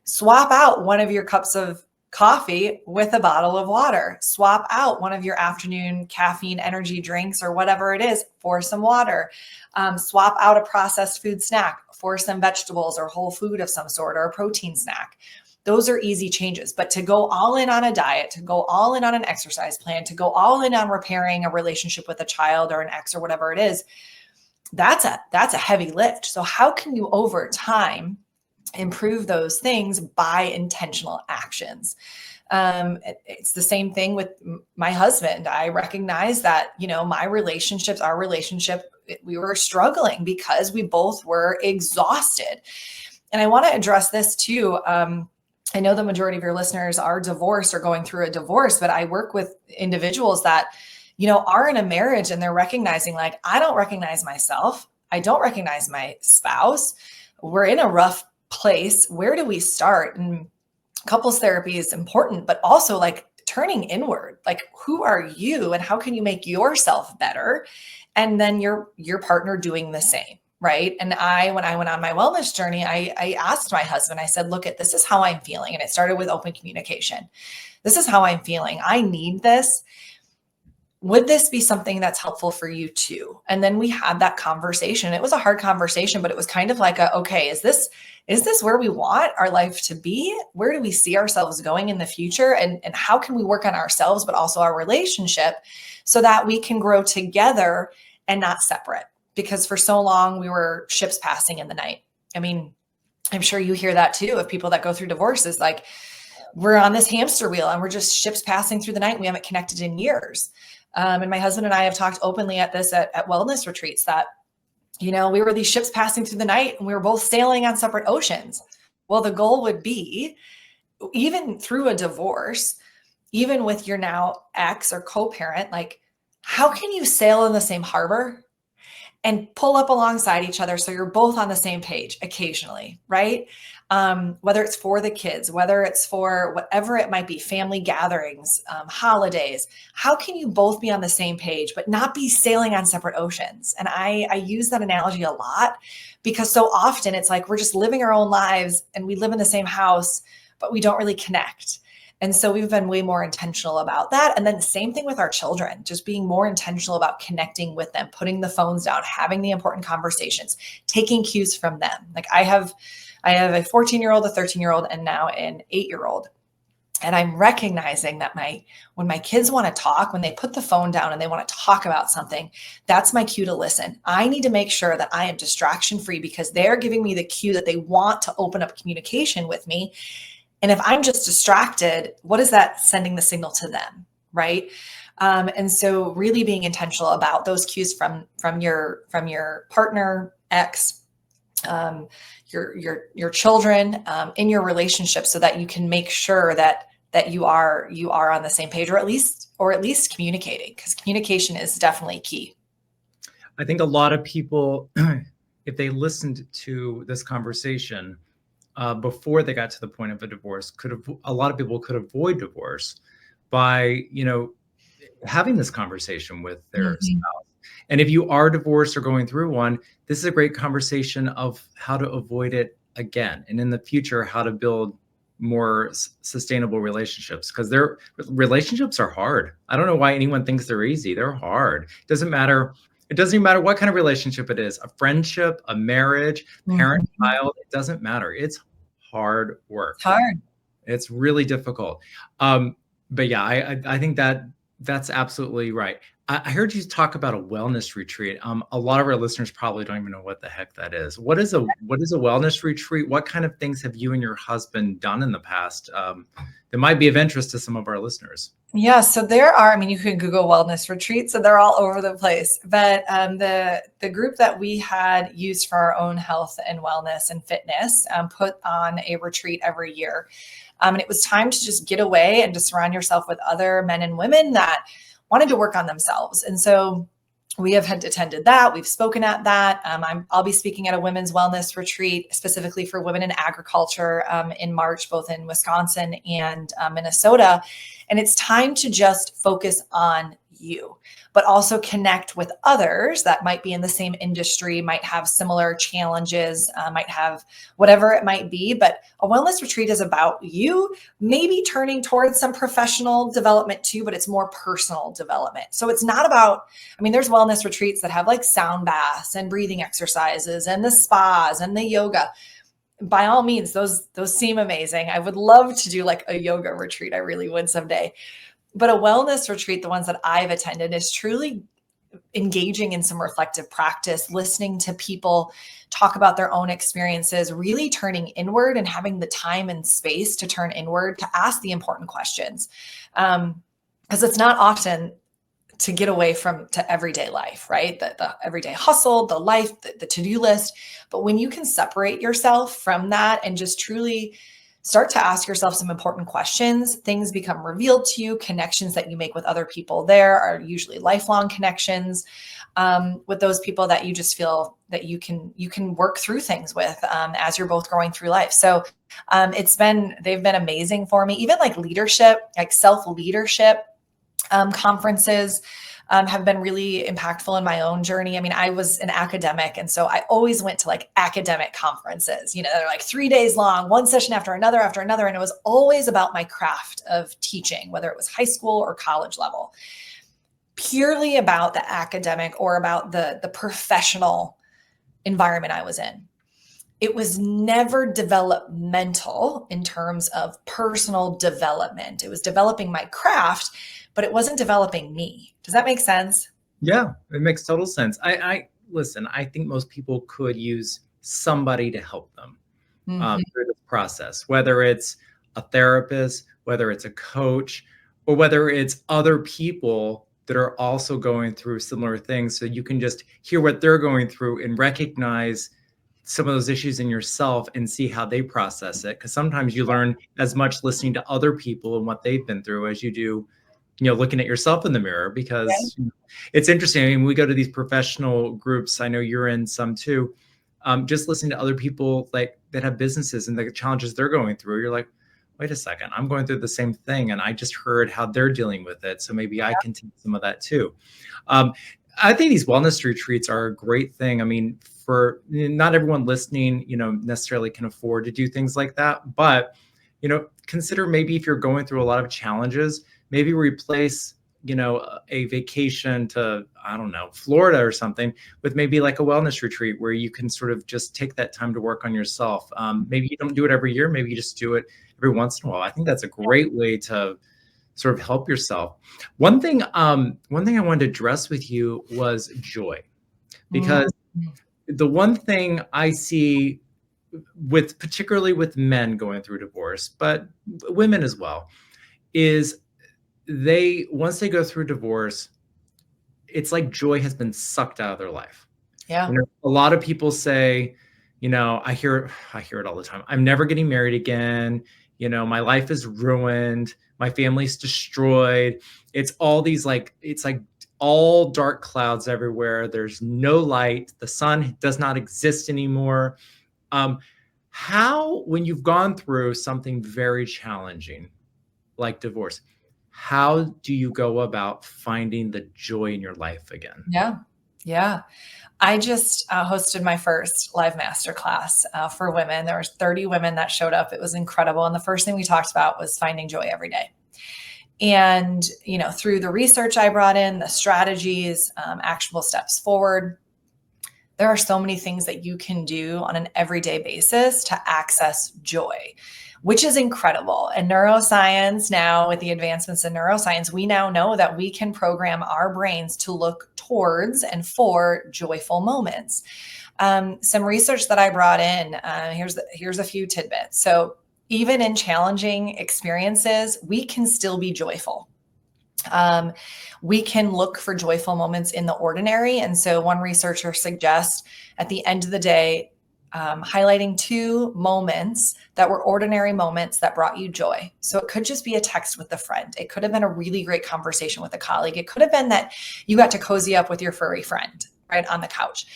swap out one of your cups of coffee with a bottle of water. Swap out one of your afternoon caffeine energy drinks or whatever it is for some water. Swap out a processed food snack for some vegetables or whole food of some sort, or a protein snack. Those are easy changes. But to go all in on a diet, to go all in on an exercise plan, to go all in on repairing a relationship with a child or an ex or whatever it is, that's a heavy lift. So how can you over time improve those things? By intentional actions. It's the same thing with my husband. I recognize that, our relationship, we were struggling because we both were exhausted. And I want to address this too. I know the majority of your listeners are divorced or going through a divorce, but I work with individuals that, are in a marriage and they're recognizing, like, I don't recognize myself. I don't recognize my spouse. We're in a rough place. Where do we start? And couples therapy is important, but also like turning inward, like, who are you and how can you make yourself better? And then your partner doing the same. Right. And when I went on my wellness journey, I asked my husband, I said, look, this is how I'm feeling. And it started with open communication. This is how I'm feeling. I need this. would this be something that's helpful for you too? And then we had that conversation. It was a hard conversation, but it was kind of like okay, is this where we want our life to be? Where do we see ourselves going in the future? And how can we work on ourselves, but also our relationship so that we can grow together and not separate? Because for so long we were ships passing in the night. I mean, I'm sure you hear that too of people that go through divorces, like we're on this hamster wheel and we're just ships passing through the night. And we haven't connected in years. And my husband and I have talked openly at this at wellness retreats that, we were these ships passing through the night and we were both sailing on separate oceans. Well, the goal would be, even through a divorce, even with your now ex or co-parent, like, how can you sail in the same harbor and pull up alongside each other so you're both on the same page occasionally, right? Whether it's for the kids, whether it's for whatever it might be, family gatherings, holidays, how can you both be on the same page, but not be sailing on separate oceans? And I use that analogy a lot because so often it's like we're just living our own lives and we live in the same house, but we don't really connect. And so we've been way more intentional about that. And then the same thing with our children, just being more intentional about connecting with them, putting the phones down, having the important conversations, taking cues from them. Like I have a 14-year-old, a 13-year-old, and now an 8-year-old. And I'm recognizing that when my kids want to talk, when they put the phone down and they want to talk about something, that's my cue to listen. I need to make sure that I am distraction free because they're giving me the cue that they want to open up communication with me. And if I'm just distracted, what is that sending the signal to them, right? And so really being intentional about those cues from your partner, ex, your children, in your relationship, so that you can make sure that you are on the same page, or at least communicating, because communication is definitely key. I think a lot of people, if they listened to this conversation before they got to the point of a divorce, a lot of people could avoid divorce by, having this conversation with their spouse. And if you are divorced or going through one, this is a great conversation of how to avoid it again. And in the future, how to build more sustainable relationships, because their relationships are hard. I don't know why anyone thinks they're easy. They're hard. It doesn't even matter what kind of relationship it is, a friendship, a marriage, parent, child, it doesn't matter. It's hard work. It's hard. It's really difficult. But yeah, I think that's absolutely right. I heard you talk about a wellness retreat. A lot of our listeners probably don't even know what the heck that is. What is a wellness retreat? What kind of things have you and your husband done in the past that might be of interest to some of our listeners? Yeah, so there are, you can Google wellness retreats, so they're all over the place. But the group that we had used for our own health and wellness and fitness put on a retreat every year. And it was time to just get away and to surround yourself with other men and women that wanted to work on themselves. And so we have attended that. We've spoken at that. I'll be speaking at a women's wellness retreat specifically for women in agriculture in March, both in Wisconsin and Minnesota. And it's time to just focus on you, but also connect with others that might be in the same industry, might have similar challenges, might have whatever it might be. But a wellness retreat is about you, maybe turning towards some professional development too, but it's more personal development. So it's not about, there's wellness retreats that have like sound baths and breathing exercises and the spas and the yoga. By all means, those seem amazing. I would love to do like a yoga retreat. I really would someday. But a wellness retreat, the ones that I've attended, is truly engaging in some reflective practice, listening to people talk about their own experiences, really turning inward and having the time and space to turn inward, to ask the important questions. Because it's not often to get away to everyday life, right? The everyday hustle, the life, the to-do list. But when you can separate yourself from that and just truly start to ask yourself some important questions, things become revealed to you. Connections that you make with other people there are usually lifelong connections with those people that you just feel that you can work through things with as you're both growing through life. So they've been amazing for me. Even like leadership, like self-leadership conferences have been really impactful in my own journey. I was an academic, and so I always went to like academic conferences, they're like 3 days long, one session after another. And it was always about my craft of teaching, whether it was high school or college level. purely about the academic or about the professional environment I was in. It was never developmental in terms of personal development. It was developing my craft, but it wasn't developing me. Does that make sense? Yeah, it makes total sense. I listen, I think most people could use somebody to help them Mm-hmm. through this process, whether it's a therapist, whether it's a coach, or whether it's other people that are also going through similar things. So you can just hear what they're going through and recognize some of those issues in yourself and see how they process it. Because sometimes you learn as much listening to other people and what they've been through as you do, looking at yourself in the mirror. Because it's interesting. I mean, we go to these professional groups. I know you're in some too. Just listening to other people like that have businesses and the challenges they're going through. You're like, wait a second, I'm going through the same thing, and I just heard how they're dealing with it. So maybe I can take some of that too. Um, I think these wellness retreats are a great thing. I mean, for not everyone listening, necessarily can afford to do things like that, but consider maybe if you're going through a lot of challenges, maybe replace a vacation to, I don't know, Florida or something with maybe like a wellness retreat where you can sort of just take that time to work on yourself. Maybe you don't do it every year, maybe you just do it every once in a while. I think that's a great way to sort of help yourself. One thing I wanted to address with you was joy, because Mm-hmm. the one thing I see particularly with men going through divorce, but women as well, is once they go through divorce, it's like joy has been sucked out of their life. Yeah. A lot of people say, I hear it all the time. I'm never getting married again. My life is ruined. My family's destroyed. It's all these it's like all dark clouds everywhere. There's no light. The sun does not exist anymore. Um, when you've gone through something very challenging like divorce, how do you go about finding the joy in your life again? Yeah. Yeah. I just hosted my first live masterclass for women. There were 30 women that showed up. It was incredible. And the first thing we talked about was finding joy every day. And, through the research I brought in, the strategies, actionable steps forward, there are so many things that you can do on an everyday basis to access joy, which is incredible. And neuroscience now, with the advancements in neuroscience, we now know that we can program our brains to look towards and for joyful moments. Some research that I brought in, here's a few tidbits. So even in challenging experiences, we can still be joyful. We can look for joyful moments in the ordinary. And so one researcher suggests at the end of the day, highlighting 2 moments that were ordinary moments that brought you joy. So it could just be a text with a friend. It could have been a really great conversation with a colleague. It could have been that you got to cozy up with your furry friend, right, on the couch.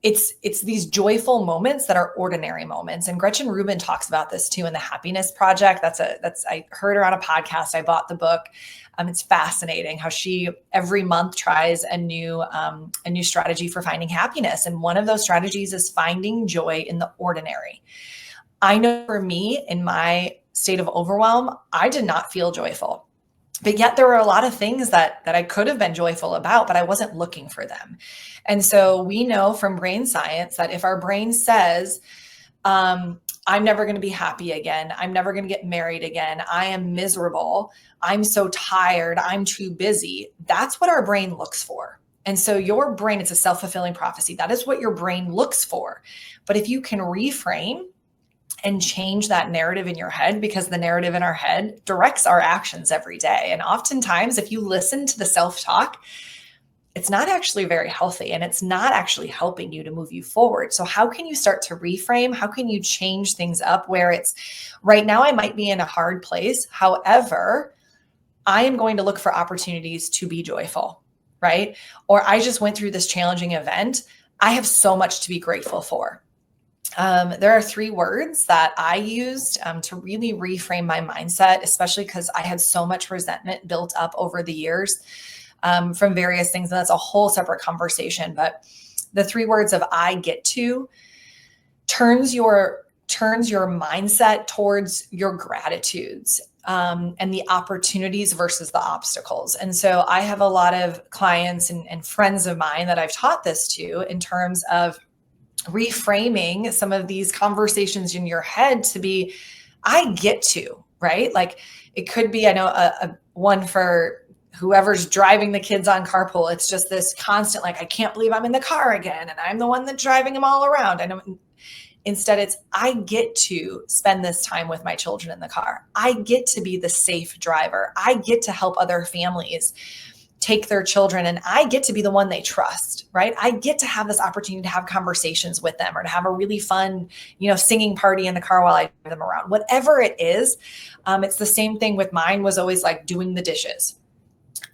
It's these joyful moments that are ordinary moments. And Gretchen Rubin talks about this too in the Happiness Project. I heard her on a podcast. I bought the book. It's fascinating how she every month tries a new strategy for finding happiness. And one of those strategies is finding joy in the ordinary. I know for me, in my state of overwhelm, I did not feel joyful. But yet there were a lot of things that I could have been joyful about, but I wasn't looking for them. And so we know from brain science that if our brain says, I'm never going to be happy again, I'm never going to get married again, I am miserable, I'm so tired, I'm too busy, that's what our brain looks for. And so your brain, it's a self-fulfilling prophecy. That is what your brain looks for. But if you can reframe and change that narrative in your head, because the narrative in our head directs our actions every day. And oftentimes, if you listen to the self-talk, it's not actually very healthy and it's not actually helping you to move you forward. So how can you start to reframe? How can you change things up where it's right now I might be in a hard place. However, I am going to look for opportunities to be joyful, right? Or I just went through this challenging event. I have so much to be grateful for. There are 3 words that I used to really reframe my mindset, especially because I had so much resentment built up over the years from various things. And that's a whole separate conversation. But the 3 words of I get to turns your turns your mindset towards your gratitudes, and the opportunities versus the obstacles. And so I have a lot of clients and friends of mine that I've taught this to in terms of reframing some of these conversations in your head to be, I get to, right? Like it could be, I know a one for whoever's driving the kids on carpool. It's just this constant, like, I can't believe I'm in the car again. And I'm the one that's driving them all around. I know. Instead, it's, I get to spend this time with my children in the car. I get to be the safe driver. I get to help other families take their children, and I get to be the one they trust, right? I get to have this opportunity to have conversations with them or to have a really fun, singing party in the car while I drive them around. Whatever it is, it's the same thing with mine was always like doing the dishes.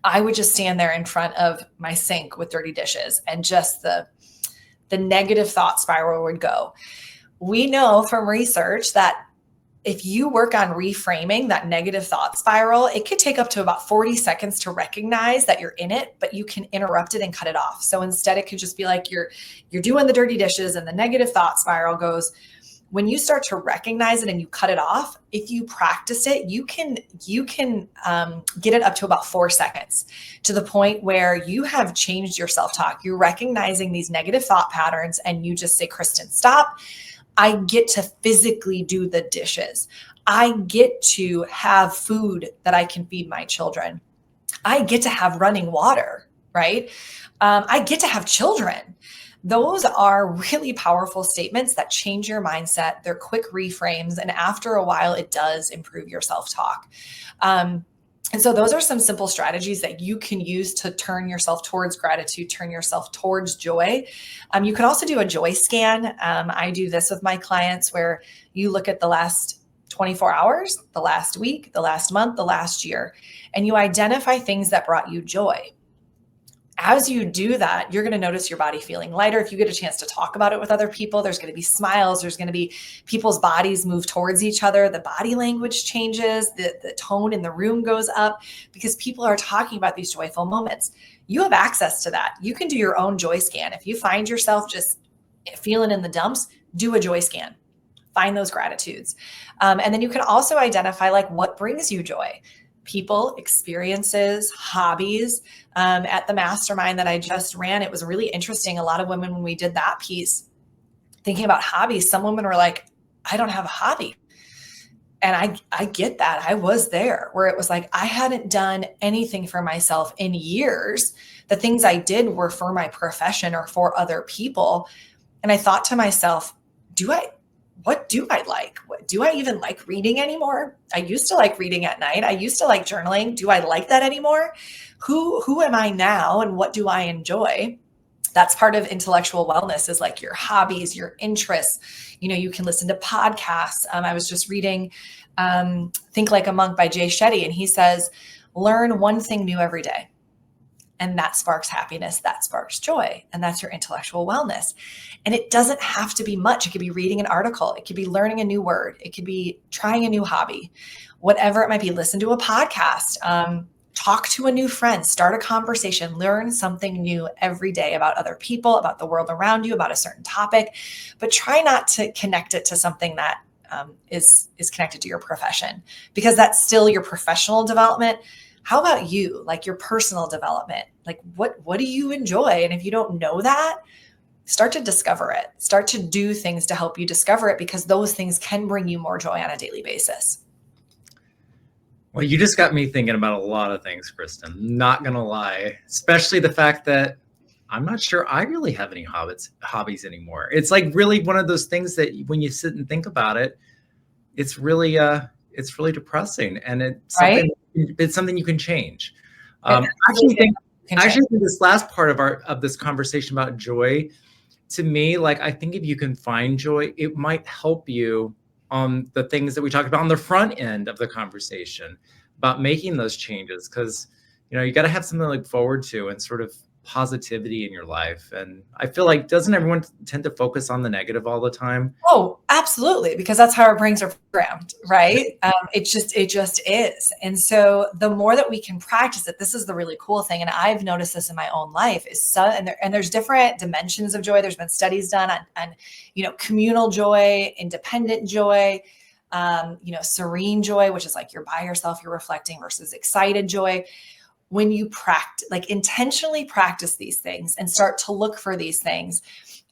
I would just stand there in front of my sink with dirty dishes, and just the negative thought spiral would go. We know from research that if you work on reframing that negative thought spiral, it could take up to about 40 seconds to recognize that you're in it, but you can interrupt it and cut it off. So instead, it could just be like you're doing the dirty dishes and the negative thought spiral goes. When you start to recognize it and you cut it off, if you practice it, you can get it up to about 4 seconds, to the point where you have changed your self-talk. You're recognizing these negative thought patterns, and you just say, Kristen, stop. I get to physically do the dishes. I get to have food that I can feed my children. I get to have running water, right? I get to have children. Those are really powerful statements that change your mindset. They're quick reframes. And after a while, it does improve your self-talk. And so those are some simple strategies that you can use to turn yourself towards gratitude, turn yourself towards joy. You can also do a joy scan. I do this with my clients, where you look at the last 24 hours, the last week, the last month, the last year, and you identify things that brought you joy. As you do that, you're going to notice your body feeling lighter. If you get a chance to talk about it with other people, there's going to be smiles. There's going to be people's bodies move towards each other. The body language changes. The tone in the room goes up, because people are talking about these joyful moments. You have access to that. You can do your own joy scan. If you find yourself just feeling in the dumps, do a joy scan. Find those gratitudes. And then you can also identify like what brings you joy. People, experiences, hobbies. At the mastermind that I just ran, it was really interesting. A lot of women, when we did that piece, thinking about hobbies, some women were like, I don't have a hobby. And I get that. I was there, where it was like, I hadn't done anything for myself in years. The things I did were for my profession or for other people. And I thought to myself, what do I like? Do I even like reading anymore? I used to like reading at night. I used to like journaling. Do I like that anymore? Who am I now, and what do I enjoy? That's part of intellectual wellness, is like your hobbies, your interests. You can listen to podcasts. I was just reading Think Like a Monk by Jay Shetty, and he says, learn one thing new every day. And that sparks happiness, that sparks joy, and that's your intellectual wellness. And it doesn't have to be much. It could be reading an article. It could be learning a new word. It could be trying a new hobby, whatever it might be. Listen to a podcast, talk to a new friend, start a conversation, learn something new every day about other people, about the world around you, about a certain topic, but try not to connect it to something that is connected to your profession, because that's still your professional development. How about you, like your personal development? Like what do you enjoy? And if you don't know that, start to discover it. Start to do things to help you discover it, because those things can bring you more joy on a daily basis. Well, you just got me thinking about a lot of things, Kristen. Not going to lie, especially the fact that I'm not sure I really have any hobbies anymore. It's like really one of those things that when you sit and think about it, it's really depressing, and it's something you can change. I actually think this last part of this conversation about joy, to me, like, I think if you can find joy, it might help you on the things that we talked about on the front end of the conversation about making those changes, because you got to have something to look forward to, and sort of positivity in your life. And I feel like, doesn't everyone tend to focus on the negative all the time? Oh, absolutely, because that's how our brains are programmed, right? It just is. And so the more that we can practice it, this is the really cool thing. And I've noticed this in my own life and there's different dimensions of joy. There's been studies done on communal joy, independent joy, serene joy, which is like you're by yourself, you're reflecting, versus excited joy. When you practice, like intentionally practice these things and start to look for these things.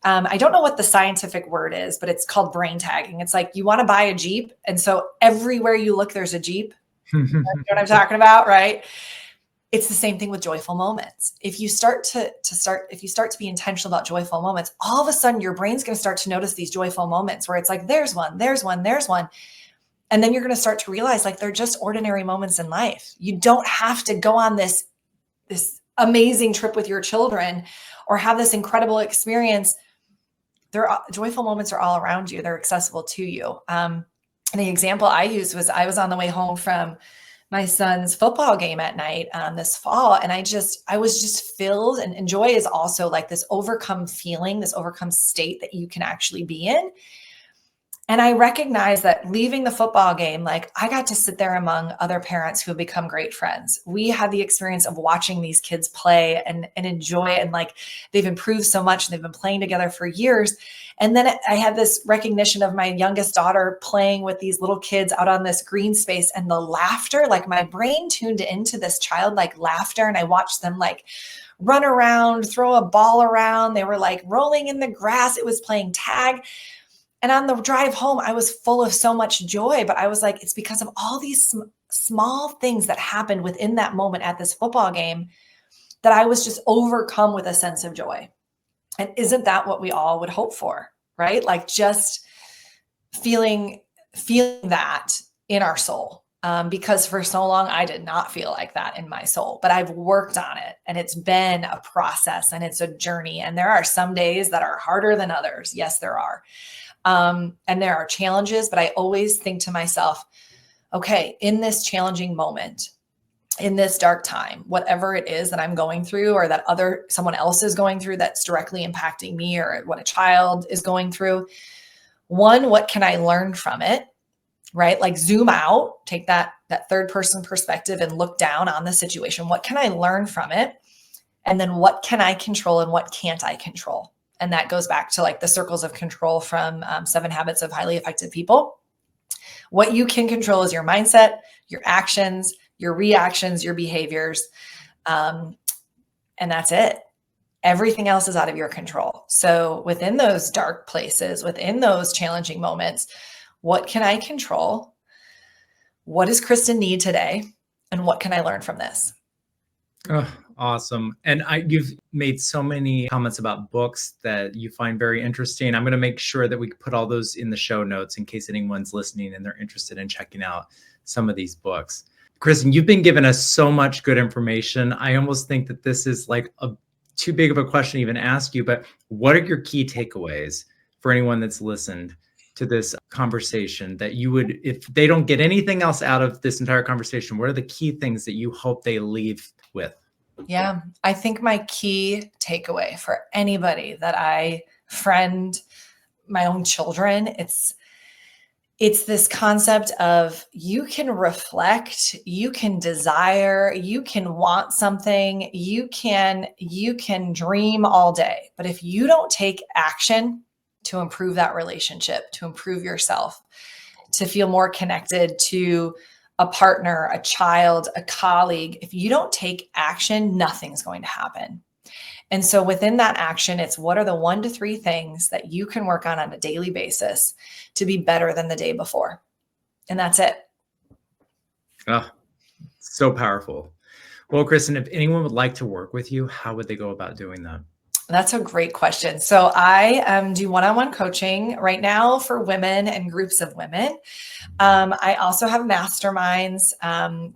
I don't know what the scientific word is, but it's called brain tagging. It's like you want to buy a Jeep. And so everywhere you look, there's a Jeep. You know what I'm talking about, right? It's the same thing with joyful moments. If you start to be intentional about joyful moments, all of a sudden your brain's going to start to notice these joyful moments where it's like, there's one, there's one, there's one. And then you're going to start to realize like they're just ordinary moments in life. You don't have to go on this amazing trip with your children or have this incredible experience. Joyful moments are all around you. They're accessible to you. And the example I used was I was on the way home from my son's football game at night this fall. And I was just filled, and joy is also like this overcome feeling, this overcome state that you can actually be in. And I recognized that leaving the football game, like I got to sit there among other parents who have become great friends. We had the experience of watching these kids play and enjoy it. And like they've improved so much and they've been playing together for years. And then I had this recognition of my youngest daughter playing with these little kids out on this green space, and the laughter, like my brain tuned into this childlike laughter. And I watched them like run around, throw a ball around. They were like rolling in the grass. It was playing tag. And on the drive home, I was full of so much joy, but I was like, it's because of all these small things that happened within that moment at this football game that I was just overcome with a sense of joy. And isn't that what we all would hope for, right? Like just feeling that in our soul. Because for so long, I did not feel like that in my soul, but I've worked on it, and it's been a process and it's a journey. And there are some days that are harder than others. Yes, there are. And there are challenges, but I always think to myself, okay, in this challenging moment, in this dark time, whatever it is that I'm going through or that someone else is going through that's directly impacting me, or what a child is going through, one, what can I learn from it? Right? Like zoom out, take that third person perspective and look down on the situation. What can I learn from it? And then what can I control and what can't I control? And that goes back to like the circles of control from 7 Habits of Highly Effective People. What you can control is your mindset, your actions, your reactions, your behaviors. And that's it. Everything else is out of your control. So within those dark places, within those challenging moments, what can I control? What does Kristen need today? And what can I learn from this? Oh, awesome. And you've made so many comments about books that you find very interesting. I'm going to make sure that we put all those in the show notes in case anyone's listening and they're interested in checking out some of these books. Kristen, you've been giving us so much good information. I almost think that this is like too big of a question to even ask you, but what are your key takeaways for anyone that's listened to this conversation that you would, if they don't get anything else out of this entire conversation, what are the key things that you hope they leave with? Yeah, I think my key takeaway for anybody that I friend, my own children, it's this concept of you can reflect, you can desire, you can want something, you can dream all day. But if you don't take action to improve that relationship, to improve yourself, to feel more connected to a partner, a child, a colleague, if you don't take action, nothing's going to happen. And so within that action, it's what are the 1 to 3 things that you can work on a daily basis to be better than the day before? And that's it. Oh, so powerful. Well, Kristen, if anyone would like to work with you, how would they go about doing that? That's a great question. So I do one-on-one coaching right now for women and groups of women. I also have masterminds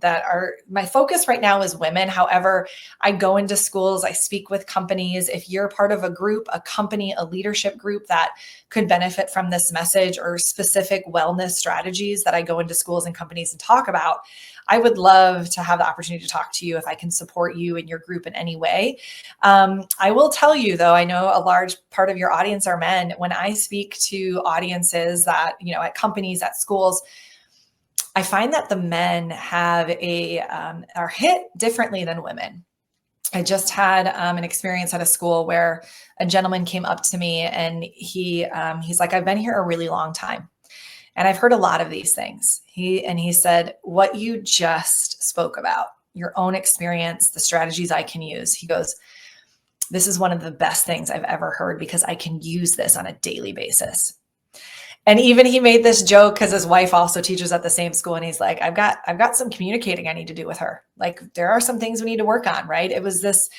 that are my focus right now is women. However, I go into schools, I speak with companies. If you're part of a group, a company, a leadership group that could benefit from this message or specific wellness strategies that I go into schools and companies and talk about, I would love to have the opportunity to talk to you if I can support you and your group in any way. I will tell you, though, I know a large part of your audience are men. When I speak to audiences that, at companies, at schools, I find that the men have are hit differently than women. I just had an experience at a school where a gentleman came up to me and he's like, I've been here a really long time. And I've heard a lot of these things. He said, what you just spoke about, your own experience, the strategies I can use. He goes, this is one of the best things I've ever heard because I can use this on a daily basis. And even he made this joke because his wife also teaches at the same school. And he's like, I've got some communicating I need to do with her. Like, there are some things we need to work on, right? It was this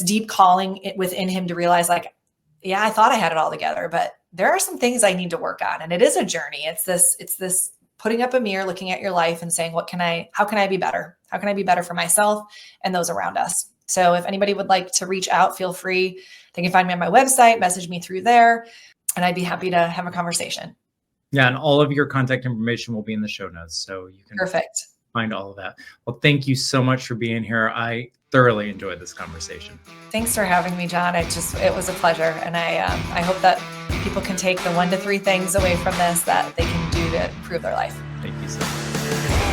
deep calling within him to realize, like, yeah, I thought I had it all together, but there are some things I need to work on. And it is a journey. It's this putting up a mirror, looking at your life and saying, how can I be better? How can I be better for myself and those around us? So if anybody would like to reach out, feel free. They can find me on my website, message me through there, and I'd be happy to have a conversation. Yeah, and all of your contact information will be in the show notes, so you can Perfect. Find all of that. Well, thank you so much for being here. I thoroughly enjoyed this conversation. Thanks for having me, John. It was a pleasure, and I hope that people can take the 1 to 3 things away from this that they can do to improve their life. Thank you so much.